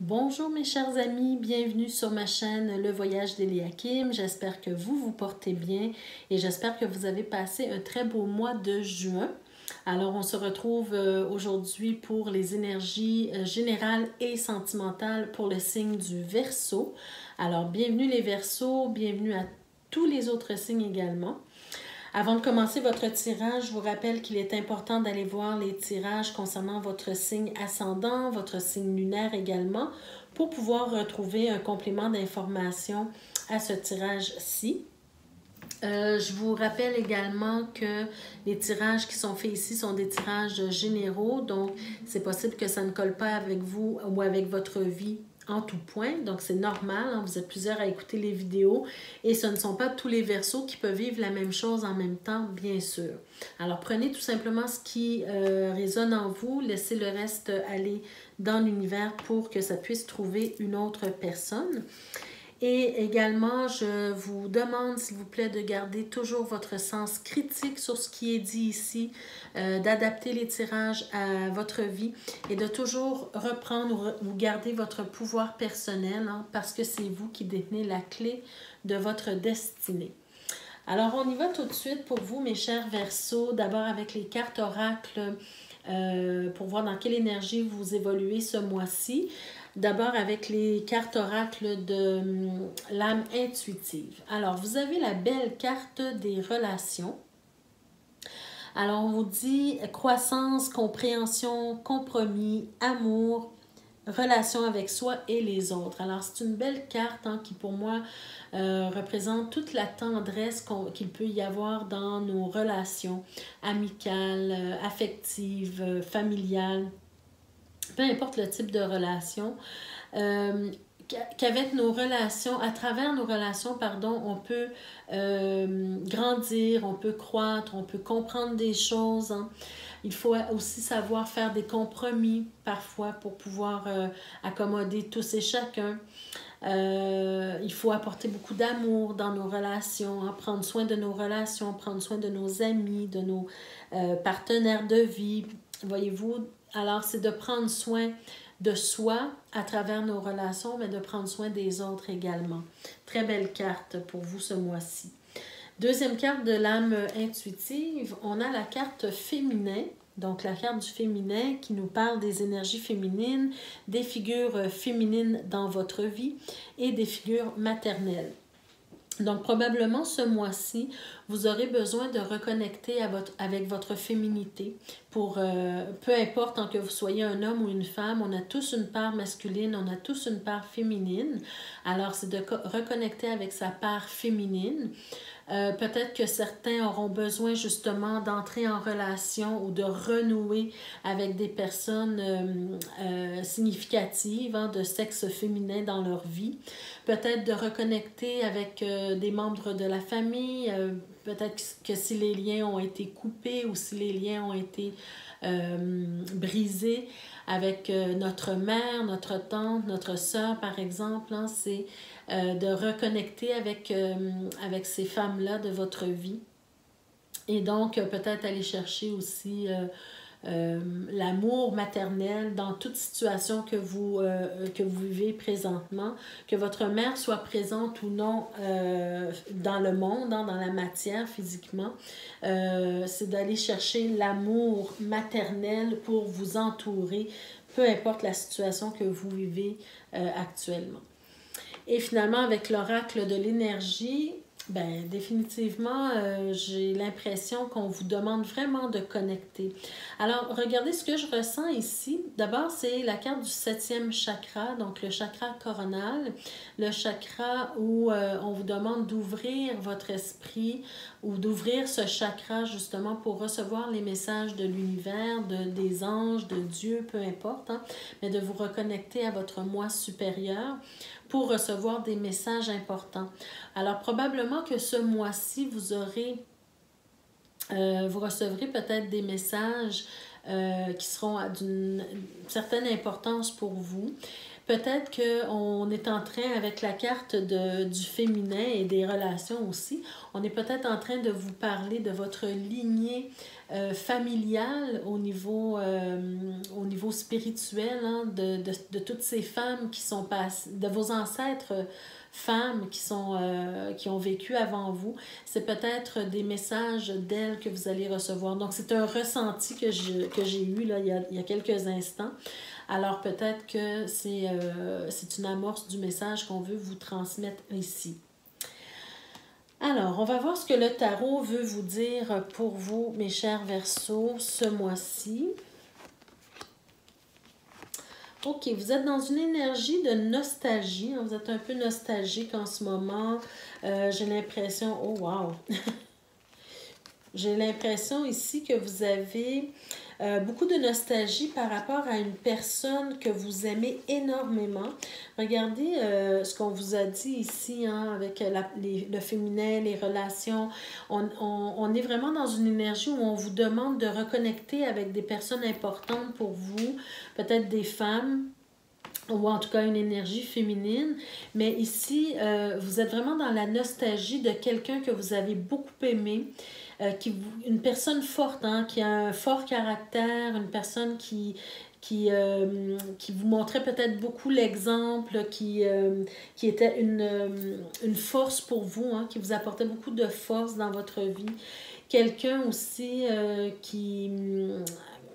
Bonjour mes chers amis, bienvenue sur ma chaîne Le Voyage d'Eliakim. J'espère que vous vous portez bien et j'espère que vous avez passé un très beau mois de juin. Alors on se retrouve aujourd'hui pour les énergies générales et sentimentales pour le signe du Verseau. Alors bienvenue les Verseaux, bienvenue à tous les autres signes également. Avant de commencer votre tirage, je vous rappelle qu'il est important d'aller voir les tirages concernant votre signe ascendant, votre signe lunaire également, pour pouvoir retrouver un complément d'information à ce tirage-ci. Je vous rappelle également que les tirages qui sont faits ici sont des tirages généraux, donc c'est possible que ça ne colle pas avec vous ou avec votre vie en tout point, donc c'est normal, hein, vous êtes plusieurs à écouter les vidéos et ce ne sont pas tous les Verseaux qui peuvent vivre la même chose en même temps, bien sûr. Alors prenez tout simplement ce qui résonne en vous, laissez le reste aller dans l'univers pour que ça puisse trouver une autre personne. Et également, je vous demande, s'il vous plaît, de garder toujours votre sens critique sur ce qui est dit ici, d'adapter les tirages à votre vie et de toujours reprendre ou garder votre pouvoir personnel, hein, parce que c'est vous qui détenez la clé de votre destinée. Alors, on y va tout de suite pour vous, mes chers Verseaux, d'abord avec les cartes oracles pour voir dans quelle énergie vous évoluez ce mois-ci. D'abord avec les cartes oracles de l'âme intuitive. Alors, vous avez la belle carte des relations. Alors, on vous dit croissance, compréhension, compromis, amour, relation avec soi et les autres. Alors, c'est une belle carte hein, qui, pour moi, représente toute la tendresse qu'il peut y avoir dans nos relations amicales, affectives, familiales. Peu importe le type de relation, qu'avec nos relations, à travers nos relations, pardon, on peut grandir, on peut croître, on peut comprendre des choses. Hein. Il faut aussi savoir faire des compromis parfois pour pouvoir accommoder tous et chacun. Il faut apporter beaucoup d'amour dans nos relations, hein, prendre soin de nos relations, prendre soin de nos amis, de nos partenaires de vie. Voyez-vous, alors c'est de prendre soin de soi à travers nos relations, mais de prendre soin des autres également. Très belle carte pour vous ce mois-ci. Deuxième carte de l'âme intuitive, on a la carte féminin. Donc, la carte du féminin qui nous parle des énergies féminines, des figures féminines dans votre vie et des figures maternelles. Donc, probablement, ce mois-ci, vous aurez besoin de reconnecter avec votre féminité. Peu importe que vous soyez un homme ou une femme, on a tous une part masculine, on a tous une part féminine. Alors, c'est de reconnecter avec sa part féminine. Peut-être que certains auront besoin justement d'entrer en relation ou de renouer avec des personnes significatives hein, de sexe féminin dans leur vie. Peut-être de reconnecter avec des membres de la famille. Peut-être que si les liens ont été coupés ou si les liens ont été brisés avec notre mère, notre tante, notre sœur par exemple, hein, c'est de reconnecter avec ces femmes-là de votre vie. Et donc, peut-être aller chercher aussi l'amour maternel dans toute situation que vous vivez présentement, que votre mère soit présente ou non dans le monde, hein, dans la matière physiquement. C'est d'aller chercher l'amour maternel pour vous entourer, peu importe la situation que vous vivez actuellement. Et finalement, avec l'oracle de l'énergie, ben, définitivement, j'ai l'impression qu'on vous demande vraiment de connecter. Alors, regardez ce que je ressens ici. D'abord, c'est la carte du 7e chakra, donc le chakra coronal, le chakra où on vous demande d'ouvrir votre esprit ou d'ouvrir ce chakra justement pour recevoir les messages de l'univers, des anges, de Dieu, peu importe, hein, mais de vous reconnecter à votre moi supérieur pour recevoir des messages importants. Alors, probablement que ce mois-ci, vous recevrez peut-être des messages qui seront d'une certaine importance pour vous. peut-être qu'on est en train, avec la carte du féminin et des relations aussi, on est peut-être en train de vous parler de votre lignée familiale au niveau spirituel, hein, de toutes ces femmes qui sont passées, de vos ancêtres femmes qui ont vécu avant vous. C'est peut-être des messages d'elles que vous allez recevoir. Donc, c'est un ressenti que j'ai eu là, il y a quelques instants. Alors, peut-être que c'est une amorce du message qu'on veut vous transmettre ici. Alors, on va voir ce que le tarot veut vous dire pour vous, mes chers Verseaux, ce mois-ci. OK, vous êtes dans une énergie de nostalgie. Hein, vous êtes un peu nostalgique en ce moment. J'ai l'impression... Oh, wow! J'ai l'impression ici que vous avez beaucoup de nostalgie par rapport à une personne que vous aimez énormément. Regardez ce qu'on vous a dit ici, hein, avec le féminin, les relations. On est vraiment dans une énergie où on vous demande de reconnecter avec des personnes importantes pour vous, peut-être des femmes, ou en tout cas une énergie féminine. Mais ici, vous êtes vraiment dans la nostalgie de quelqu'un que vous avez beaucoup aimé, une personne forte, hein, qui a un fort caractère, une personne qui vous montrait peut-être beaucoup l'exemple, qui était une force pour vous, hein, qui vous apportait beaucoup de force dans votre vie. Quelqu'un aussi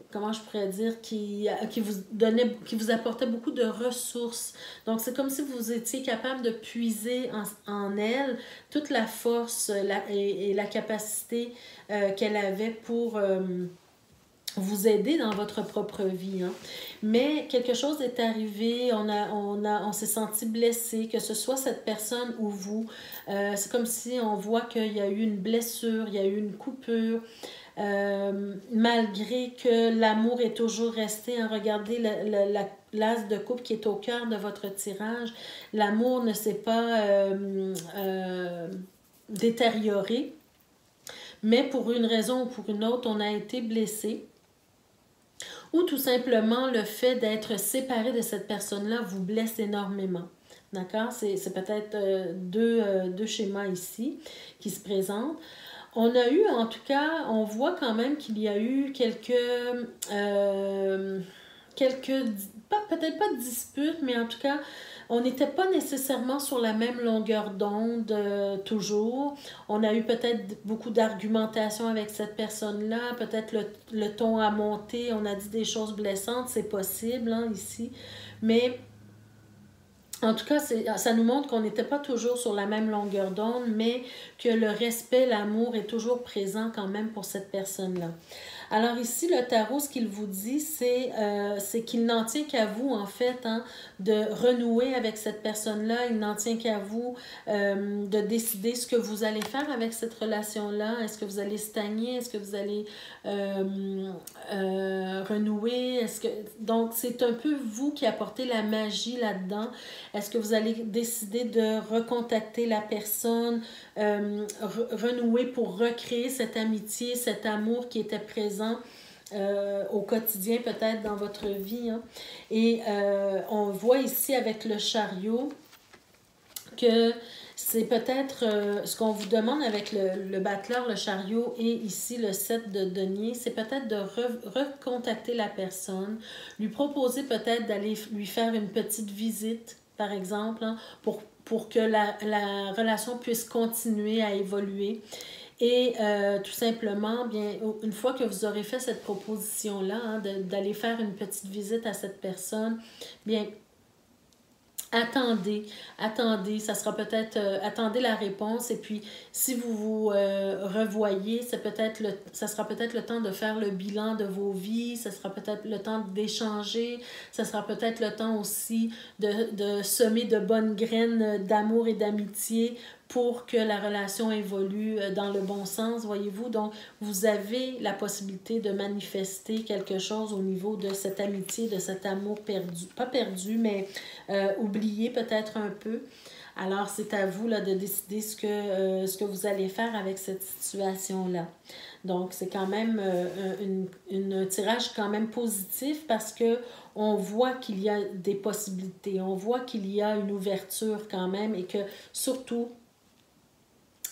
comment je pourrais dire, qui vous apportait beaucoup de ressources. Donc, c'est comme si vous étiez capable de puiser en elle toute la force et la capacité qu'elle avait pour vous aider dans votre propre vie. Hein. Mais quelque chose est arrivé, on s'est senti blessé, que ce soit cette personne ou vous. C'est comme si on voit qu'il y a eu une blessure, il y a eu une coupure. Malgré que l'amour est toujours resté, hein, regardez l'as de coupe qui est au cœur de votre tirage, l'amour ne s'est pas détérioré, mais pour une raison ou pour une autre, on a été blessé. Ou tout simplement, le fait d'être séparé de cette personne-là vous blesse énormément. D'accord? C'est peut-être deux schémas ici qui se présentent. On a eu, en tout cas, on voit quand même qu'il y a eu quelques peut-être pas de disputes, mais en tout cas, on n'était pas nécessairement sur la même longueur d'onde toujours. On a eu peut-être beaucoup d'argumentation avec cette personne-là, peut-être le ton a monté, on a dit des choses blessantes, c'est possible, hein, ici, mais... En tout cas, ça nous montre qu'on n'était pas toujours sur la même longueur d'onde, mais que le respect, l'amour est toujours présent quand même pour cette personne-là. Alors ici, le tarot, ce qu'il vous dit, c'est qu'il n'en tient qu'à vous, en fait, hein, de renouer avec cette personne-là. Il n'en tient qu'à vous de décider ce que vous allez faire avec cette relation-là. Est-ce que vous allez stagner? Est-ce que vous allez renouer? Donc, c'est un peu vous qui apportez la magie là-dedans. Est-ce que vous allez décider de recontacter la personne, renouer pour recréer cette amitié, cet amour qui était présent au quotidien peut-être dans votre vie. Hein. Et on voit ici avec le chariot que c'est peut-être ce qu'on vous demande avec le battleur, le chariot et ici le 7 de denier, c'est peut-être de recontacter la personne, lui proposer peut-être d'aller lui faire une petite visite, par exemple, hein, pour que la relation puisse continuer à évoluer. Et tout simplement, bien, une fois que vous aurez fait cette proposition-là, hein, d'aller faire une petite visite à cette personne, bien, attendez, ça sera peut-être, attendez la réponse et puis si vous vous revoyez, ça sera peut-être le temps de faire le bilan de vos vies, ça sera peut-être le temps d'échanger, ça sera peut-être le temps aussi de semer de bonnes graines d'amour et d'amitié pour que la relation évolue dans le bon sens, voyez-vous. Donc, vous avez la possibilité de manifester quelque chose au niveau de cette amitié, de cet amour perdu. Pas perdu, mais oublié peut-être un peu. Alors, c'est à vous là, de décider ce que vous allez faire avec cette situation-là. Donc, c'est quand même un tirage quand même positif parce que on voit qu'il y a des possibilités, on voit qu'il y a une ouverture quand même et que surtout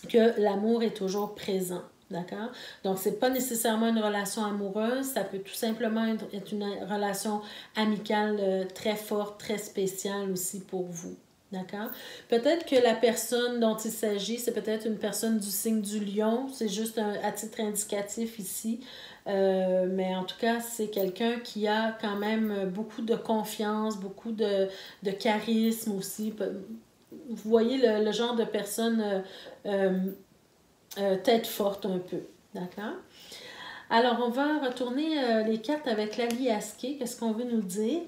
que l'amour est toujours présent. D'accord? Donc, ce n'est pas nécessairement une relation amoureuse, ça peut tout simplement être une relation amicale très forte, très spéciale aussi pour vous. D'accord? Peut-être que la personne dont il s'agit, c'est peut-être une personne du signe du lion, c'est juste à titre indicatif ici. Mais en tout cas, c'est quelqu'un qui a quand même beaucoup de confiance, beaucoup de charisme aussi. Vous voyez le genre de personne tête forte un peu. D'accord? Alors, on va retourner les cartes avec l'Aliasqué. Qu'est-ce qu'on veut nous dire?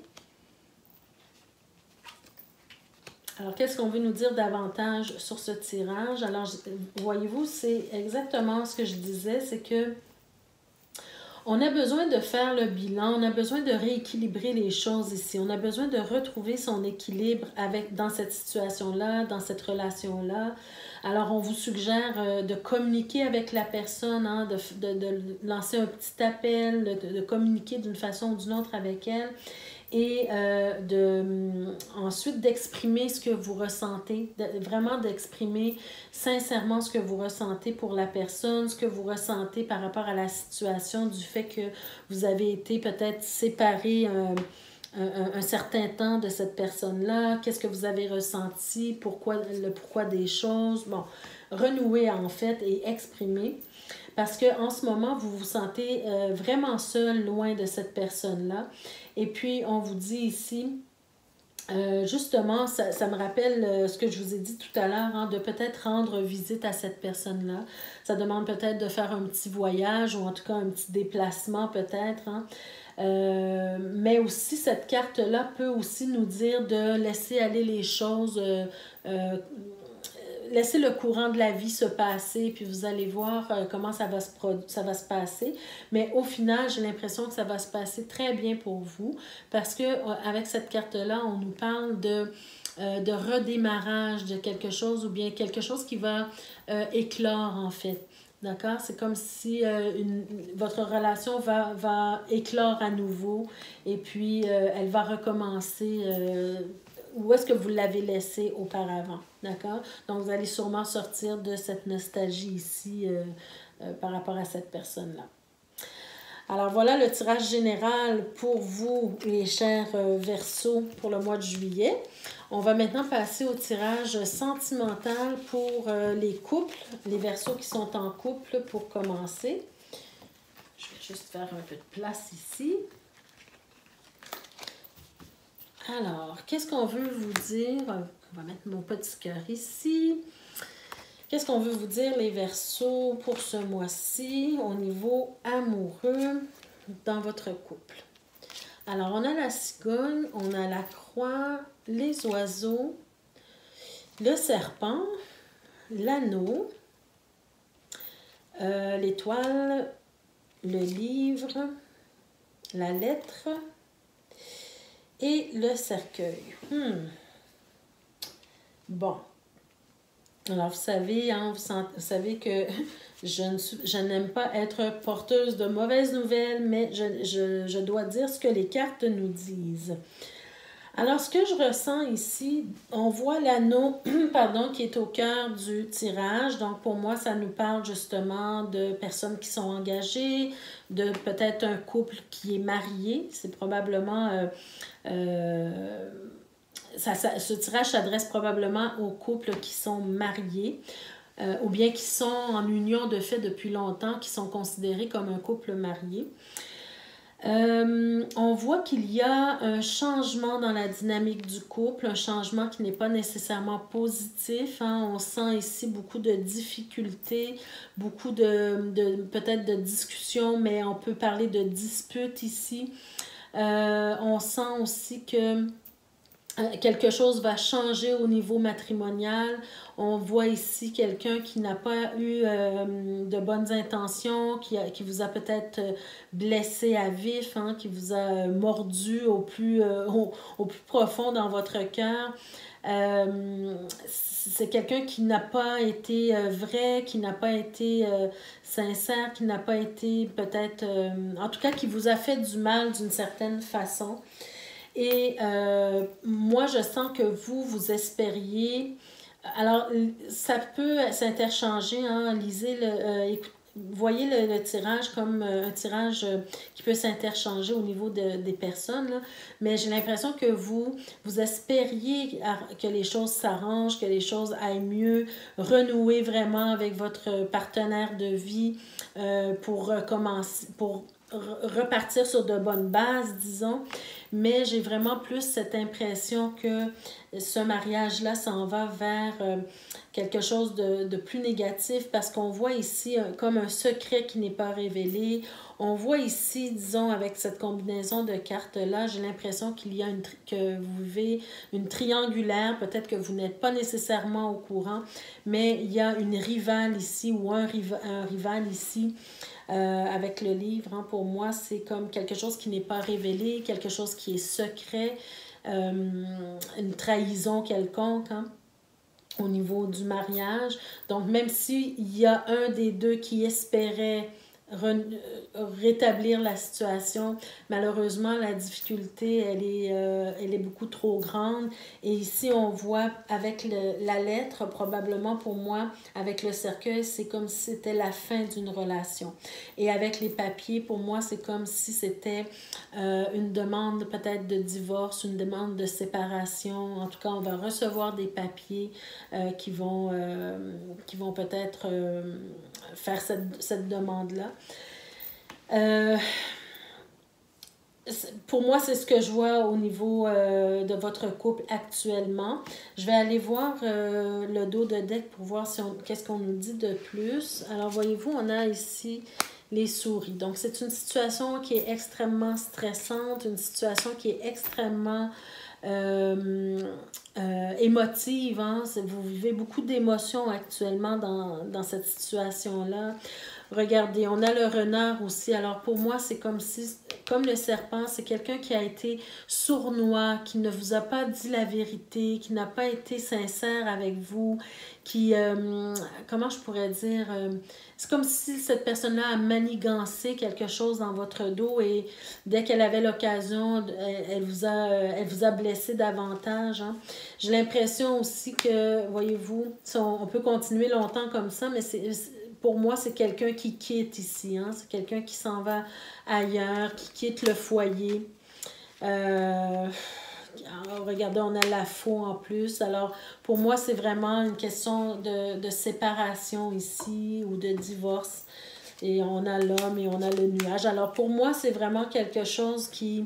Alors, qu'est-ce qu'on veut nous dire davantage sur ce tirage? Alors, voyez-vous, c'est exactement ce que je disais, c'est que on a besoin de faire le bilan, on a besoin de rééquilibrer les choses ici. On a besoin de retrouver son équilibre dans cette situation-là, dans cette relation-là. Alors, on vous suggère de communiquer avec la personne, hein, de lancer un petit appel, de communiquer d'une façon ou d'une autre avec elle et ensuite d'exprimer ce que vous ressentez, vraiment d'exprimer sincèrement ce que vous ressentez pour la personne, ce que vous ressentez par rapport à la situation du fait que vous avez été peut-être séparés un certain temps de cette personne-là, qu'est-ce que vous avez ressenti, le pourquoi des choses, bon, renouer en fait et exprimer. Parce qu'en ce moment, vous vous sentez vraiment seul, loin de cette personne-là. Et puis, on vous dit ici, justement, ça me rappelle ce que je vous ai dit tout à l'heure, hein, de peut-être rendre visite à cette personne-là. Ça demande peut-être de faire un petit voyage ou en tout cas un petit déplacement peut-être. Hein. Mais aussi, cette carte-là peut aussi nous dire de laisser aller les choses, laissez le courant de la vie se passer, puis vous allez voir comment ça va se passer. Mais au final, j'ai l'impression que ça va se passer très bien pour vous parce que avec cette carte-là, on nous parle de redémarrage de quelque chose ou bien quelque chose qui va éclore en fait. D'accord? C'est comme si votre relation va éclore à nouveau et puis elle va recommencer où est-ce que vous l'avez laissé auparavant. D'accord? Donc, vous allez sûrement sortir de cette nostalgie ici par rapport à cette personne-là. Alors, voilà le tirage général pour vous, les chers Verseaux, pour le mois de juillet. On va maintenant passer au tirage sentimental pour les couples, les Verseaux qui sont en couple pour commencer. Je vais juste faire un peu de place ici. Alors, qu'est-ce qu'on veut vous dire? On va mettre mon petit cœur ici. Qu'est-ce qu'on veut vous dire, les Verseaux, pour ce mois-ci, au niveau amoureux, dans votre couple? Alors, on a la cigogne, on a la croix, les oiseaux, le serpent, l'anneau, l'étoile, le livre, la lettre et le cercueil. Bon. Alors, vous savez, hein, vous savez que je n'aime pas être porteuse de mauvaises nouvelles, mais je dois dire ce que les cartes nous disent. Alors, ce que je ressens ici, on voit l'anneau pardon, qui est au cœur du tirage. Donc, pour moi, ça nous parle justement de personnes qui sont engagées, de peut-être un couple qui est marié. C'est probablement... ce tirage s'adresse probablement aux couples qui sont mariés ou bien qui sont en union de fait depuis longtemps, qui sont considérés comme un couple marié. On voit qu'il y a un changement dans la dynamique du couple, un changement qui n'est pas nécessairement positif. Hein. On sent ici beaucoup de difficultés, beaucoup peut-être de discussions, mais on peut parler de disputes ici. On sent aussi que quelque chose va changer au niveau matrimonial. On voit ici quelqu'un qui n'a pas eu de bonnes intentions, qui vous a peut-être blessé à vif, hein, qui vous a mordu au plus profond dans votre cœur. C'est quelqu'un qui n'a pas été vrai, qui n'a pas été sincère, qui n'a pas été peut-être... en tout cas, qui vous a fait du mal d'une certaine façon. Et moi, je sens que vous espériez... Alors, ça peut s'interchanger, hein, lisez voyez le tirage comme un tirage qui peut s'interchanger au niveau des personnes, là. Mais j'ai l'impression que vous espériez que les choses s'arrangent, que les choses aillent mieux, renouer vraiment avec votre partenaire de vie pour repartir sur de bonnes bases, disons. Mais j'ai vraiment plus cette impression que ce mariage-là s'en va vers quelque chose de plus négatif parce qu'on voit ici comme un secret qui n'est pas révélé. On voit ici, disons, avec cette combinaison de cartes-là, j'ai l'impression qu'il y a que vous vivez une triangulaire. Peut-être que vous n'êtes pas nécessairement au courant, mais il y a une rivale ici ou un rival ici. Avec le livre, hein, pour moi, c'est comme quelque chose qui n'est pas révélé, quelque chose qui est secret, une trahison quelconque, hein, au niveau du mariage. Donc, même s'il y a un des deux qui espérait rétablir la situation, malheureusement, la difficulté, elle est beaucoup trop grande. Et ici, on voit avec la lettre, probablement pour moi, avec le cercueil, c'est comme si c'était la fin d'une relation. Et avec les papiers, pour moi, c'est comme si c'était une demande peut-être de divorce, une demande de séparation. En tout cas, on va recevoir des papiers qui vont peut-être faire cette demande-là. Pour moi, c'est ce que je vois au niveau de votre couple actuellement. Je vais aller voir le dos de deck pour voir qu'est-ce qu'on nous dit de plus. Alors, voyez-vous, on a ici les souris. Donc, c'est une situation qui est extrêmement stressante, une situation qui est extrêmement émotive. Hein? Vous vivez beaucoup d'émotions actuellement dans cette situation-là. Regardez, on a le renard aussi. Alors pour moi, c'est comme le serpent, c'est quelqu'un qui a été sournois, qui ne vous a pas dit la vérité, qui n'a pas été sincère avec vous, qui, comment je pourrais dire, c'est comme si cette personne-là a manigancé quelque chose dans votre dos et dès qu'elle avait l'occasion, elle vous a blessé davantage. Hein. J'ai l'impression aussi que, voyez-vous, on peut continuer longtemps comme ça, mais pour moi, c'est quelqu'un qui quitte ici. Hein? C'est quelqu'un qui s'en va ailleurs, qui quitte le foyer. Regardez, on a la faux en plus. Alors, pour moi, c'est vraiment une question de séparation ici ou de divorce. Et on a l'homme et on a le nuage. Alors, pour moi, c'est vraiment quelque chose qui...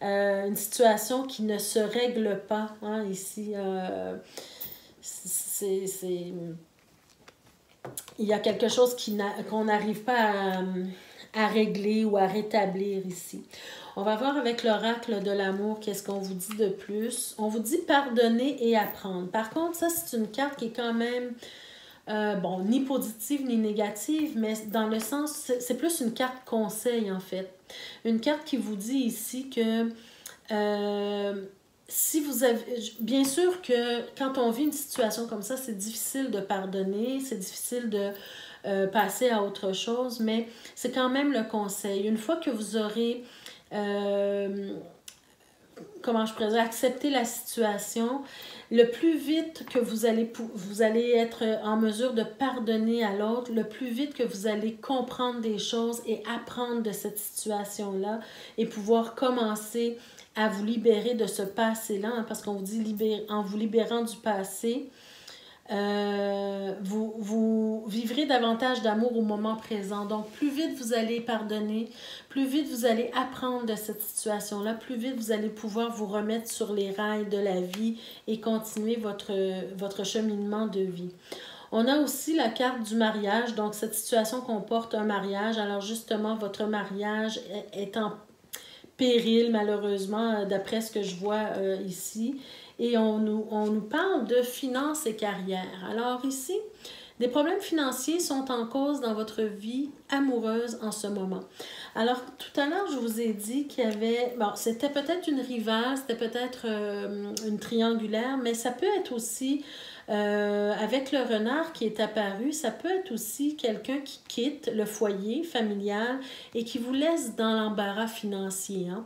une situation qui ne se règle pas, hein, ici. Il y a quelque chose qu'on n'arrive pas à régler ou à rétablir ici. On va voir avec l'oracle de l'amour qu'est-ce qu'on vous dit de plus. On vous dit pardonner et apprendre. Par contre, ça, c'est une carte qui est quand même, ni positive ni négative, mais dans le sens, c'est plus une carte conseil, en fait. Une carte qui vous dit ici que... si vous avez... Bien sûr que quand on vit une situation comme ça, c'est difficile de pardonner, c'est difficile de passer à autre chose, mais c'est quand même le conseil. Une fois que vous aurez, comment je pourrais dire, accepté la situation, le plus vite que vous allez être en mesure de pardonner à l'autre, le plus vite que vous allez comprendre des choses et apprendre de cette situation-là et pouvoir commencer à vous libérer de ce passé-là, hein, parce qu'on vous dit en vous libérant du passé, vous vivrez davantage d'amour au moment présent. Donc, plus vite vous allez pardonner, plus vite vous allez apprendre de cette situation-là, plus vite vous allez pouvoir vous remettre sur les rails de la vie et continuer votre cheminement de vie. On a aussi la carte du mariage, donc cette situation comporte un mariage. Alors justement, votre mariage est en péril, malheureusement, d'après ce que je vois ici. Et on nous parle de finances et carrière. Alors ici, des problèmes financiers sont en cause dans votre vie amoureuse en ce moment. Alors, tout à l'heure, je vous ai dit qu'il y avait... Bon, c'était peut-être une rivale, c'était peut-être une triangulaire, mais ça peut être aussi, avec le renard qui est apparu, ça peut être aussi quelqu'un qui quitte le foyer familial et qui vous laisse dans l'embarras financier, hein?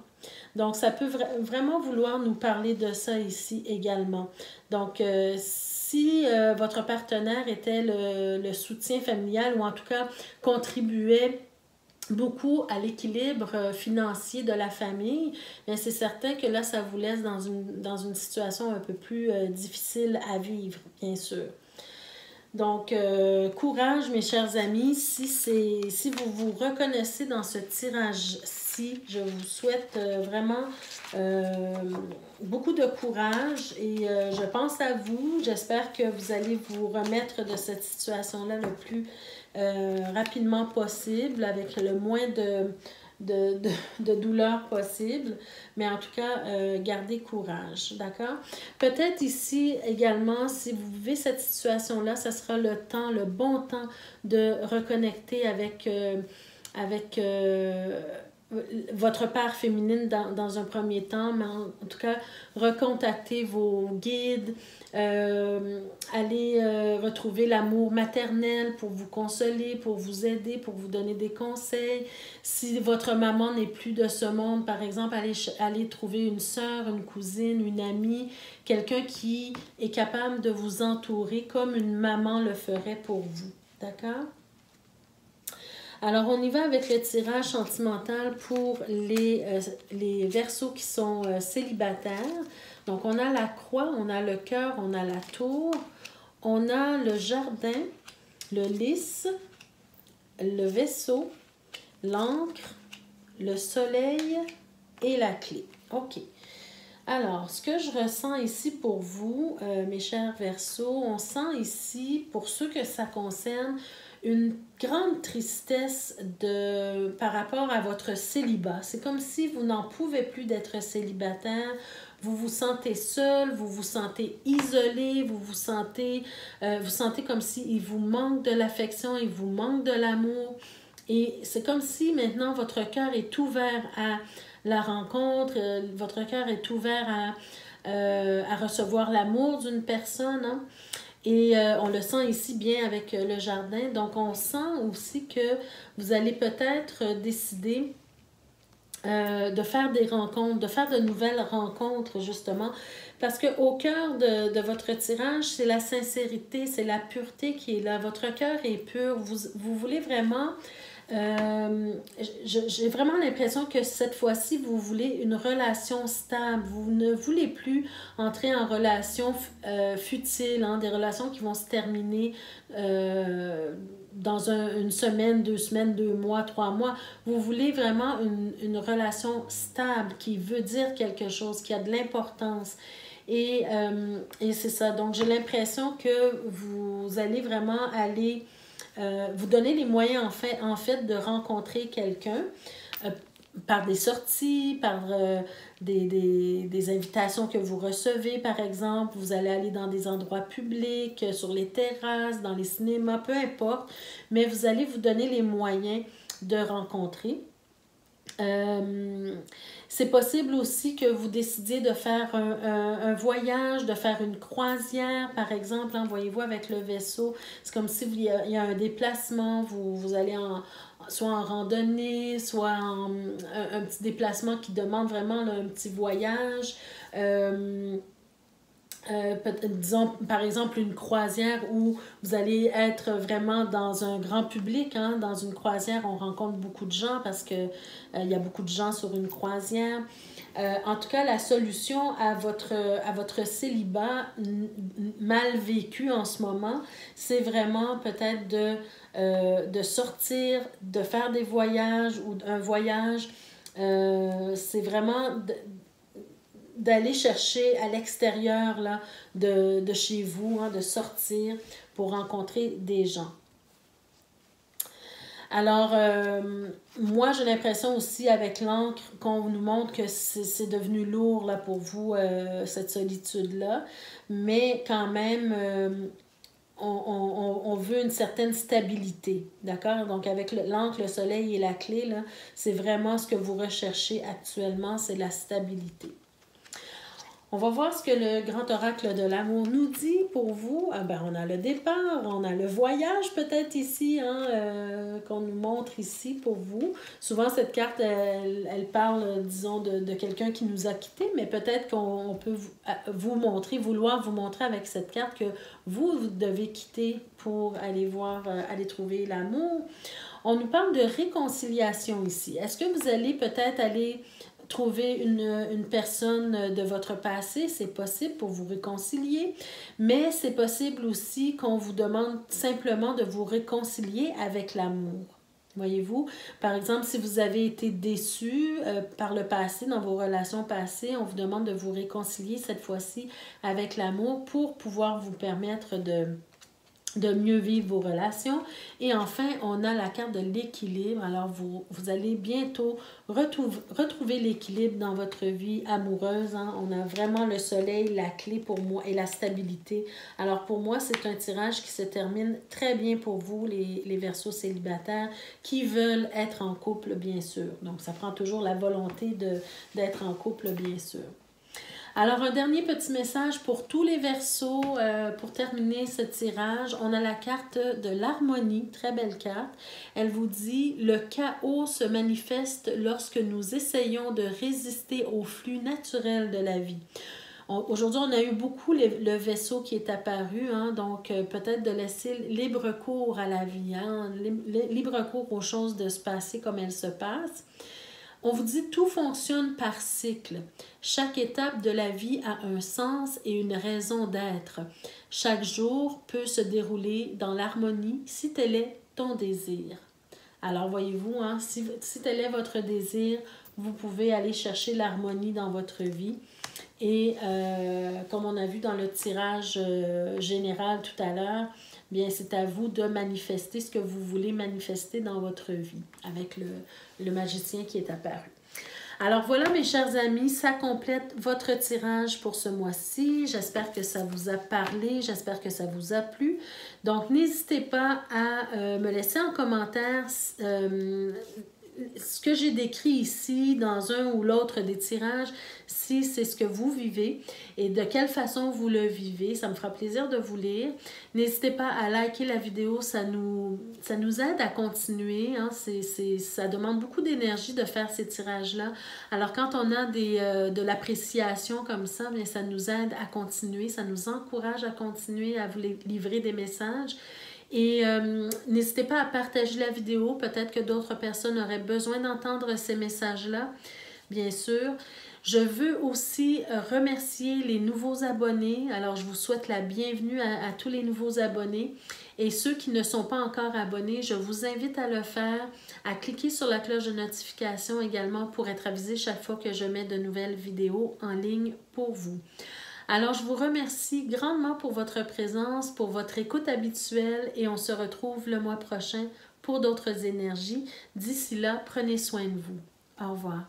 Donc, ça peut vraiment vouloir nous parler de ça ici également. Donc, si votre partenaire était le soutien familial ou en tout cas contribuait beaucoup à l'équilibre financier de la famille, c'est certain que là, ça vous laisse dans une situation un peu plus difficile à vivre, bien sûr. Donc, courage, mes chers amis. Si vous vous reconnaissez dans ce tirage-ci, je vous souhaite vraiment beaucoup de courage et je pense à vous. J'espère que vous allez vous remettre de cette situation-là le plus rapidement possible, avec le moins de douleur possible, mais en tout cas, gardez courage, d'accord? Peut-être ici également, si vous vivez cette situation-là, ce sera le bon temps de reconnecter avec votre part féminine dans un premier temps, mais en tout cas, recontacter vos guides, allez retrouver l'amour maternel pour vous consoler, pour vous aider, pour vous donner des conseils. Si votre maman n'est plus de ce monde, par exemple, allez trouver une sœur, une cousine, une amie, quelqu'un qui est capable de vous entourer comme une maman le ferait pour vous. D'accord? Alors, on y va avec le tirage sentimental pour les Verseaux qui sont célibataires. Donc, on a la croix, on a le cœur, on a la tour, on a le jardin, le lys, le vaisseau, l'encre, le soleil et la clé. OK. Alors, ce que je ressens ici pour vous, mes chers Verseaux, on sent ici, pour ceux que ça concerne, une grande tristesse par rapport à votre célibat. C'est comme si vous n'en pouvez plus d'être célibataire, vous vous sentez seul, vous vous sentez isolé, vous sentez comme s'il vous manque de l'affection, il vous manque de l'amour. Et c'est comme si maintenant votre cœur est ouvert à la rencontre, votre cœur est ouvert à recevoir l'amour d'une personne, hein? Et on le sent ici bien avec le jardin. Donc, on sent aussi que vous allez peut-être décider de faire des rencontres, de faire de nouvelles rencontres, justement. Parce qu'au cœur de votre tirage, c'est la sincérité, c'est la pureté qui est là. Votre cœur est pur. Vous voulez vraiment... j'ai vraiment l'impression que cette fois-ci, vous voulez une relation stable. Vous ne voulez plus entrer en relation futile, hein, des relations qui vont se terminer dans une semaine, 2 semaines, 2 mois, 3 mois. Vous voulez vraiment une relation stable qui veut dire quelque chose, qui a de l'importance. Et c'est ça. Donc, j'ai l'impression que vous allez vraiment aller... vous donner les moyens en fait de rencontrer quelqu'un par des sorties, par des invitations que vous recevez, par exemple. Vous allez aller dans des endroits publics, sur les terrasses, dans les cinémas, peu importe, mais vous allez vous donner les moyens de rencontrer. C'est possible aussi que vous décidiez de faire un voyage, de faire une croisière, par exemple, hein, voyez-vous, avec le vaisseau. C'est comme si il y a un déplacement, vous allez soit en randonnée, soit un petit déplacement qui demande vraiment là, un petit voyage. Disons, par exemple, une croisière où vous allez être vraiment dans un grand public, hein. Dans une croisière, on rencontre beaucoup de gens parce que il y a beaucoup de gens sur une croisière. En tout cas, la solution à votre célibat mal vécu en ce moment, c'est vraiment peut-être de sortir, de faire des voyages ou un voyage. C'est vraiment... d'aller chercher à l'extérieur là, de chez vous, hein, de sortir pour rencontrer des gens. Alors, moi, j'ai l'impression aussi avec l'encre qu'on nous montre que c'est devenu lourd là, pour vous, cette solitude-là. Mais quand même, on veut une certaine stabilité, d'accord? Donc, avec l'encre, le soleil et la clé, là, c'est vraiment ce que vous recherchez actuellement, c'est la stabilité. On va voir ce que le grand oracle de l'amour nous dit pour vous. Ah ben, on a le départ, on a le voyage peut-être ici, hein, qu'on nous montre ici pour vous. Souvent, cette carte, elle parle, disons, de quelqu'un qui nous a quittés, mais peut-être qu'on peut vouloir vous montrer avec cette carte que vous devez quitter pour aller voir, aller trouver l'amour. On nous parle de réconciliation ici. Est-ce que vous allez peut-être aller trouver une personne de votre passé? C'est possible pour vous réconcilier, mais c'est possible aussi qu'on vous demande simplement de vous réconcilier avec l'amour. Voyez-vous, par exemple, si vous avez été déçu par le passé, dans vos relations passées, on vous demande de vous réconcilier cette fois-ci avec l'amour pour pouvoir vous permettre de mieux vivre vos relations. Et enfin, on a la carte de l'équilibre. Alors, vous allez bientôt retrouver l'équilibre dans votre vie amoureuse. Hein. On a vraiment le soleil, la clé pour moi et la stabilité. Alors, pour moi, c'est un tirage qui se termine très bien pour vous, les Verseaux célibataires qui veulent être en couple, bien sûr. Donc, ça prend toujours la volonté d'être en couple, bien sûr. Alors, un dernier petit message pour tous les Verseaux, pour terminer ce tirage. On a la carte de l'harmonie, très belle carte. Elle vous dit « Le chaos se manifeste lorsque nous essayons de résister au flux naturel de la vie. » Aujourd'hui, on a eu beaucoup le vaisseau qui est apparu, hein, donc peut-être de laisser libre cours à la vie, hein, libre cours aux choses de se passer comme elles se passent. On vous dit tout fonctionne par cycle. Chaque étape de la vie a un sens et une raison d'être. Chaque jour peut se dérouler dans l'harmonie si tel est ton désir. Alors voyez-vous, hein, si tel est votre désir, vous pouvez aller chercher l'harmonie dans votre vie. Et comme on a vu dans le tirage général tout à l'heure, bien c'est à vous de manifester ce que vous voulez manifester dans votre vie avec le magicien qui est apparu. Alors voilà mes chers amis, ça complète votre tirage pour ce mois-ci. J'espère que ça vous a parlé, j'espère que ça vous a plu. Donc n'hésitez pas à me laisser en commentaire ce que j'ai décrit ici dans un ou l'autre des tirages, si c'est ce que vous vivez et de quelle façon vous le vivez. Ça me fera plaisir de vous lire. N'hésitez pas à liker la vidéo, ça nous aide à continuer. Hein. Ça demande beaucoup d'énergie de faire ces tirages-là. Alors quand on a de l'appréciation comme ça, bien, ça nous aide à continuer, ça nous encourage à continuer à vous livrer des messages. Et n'hésitez pas à partager la vidéo. Peut-être que d'autres personnes auraient besoin d'entendre ces messages-là, bien sûr. Je veux aussi remercier les nouveaux abonnés. Alors, je vous souhaite la bienvenue à tous les nouveaux abonnés. Et ceux qui ne sont pas encore abonnés, je vous invite à le faire, à cliquer sur la cloche de notification également pour être avisé chaque fois que je mets de nouvelles vidéos en ligne pour vous. Alors, je vous remercie grandement pour votre présence, pour votre écoute habituelle et on se retrouve le mois prochain pour d'autres énergies. D'ici là, prenez soin de vous. Au revoir.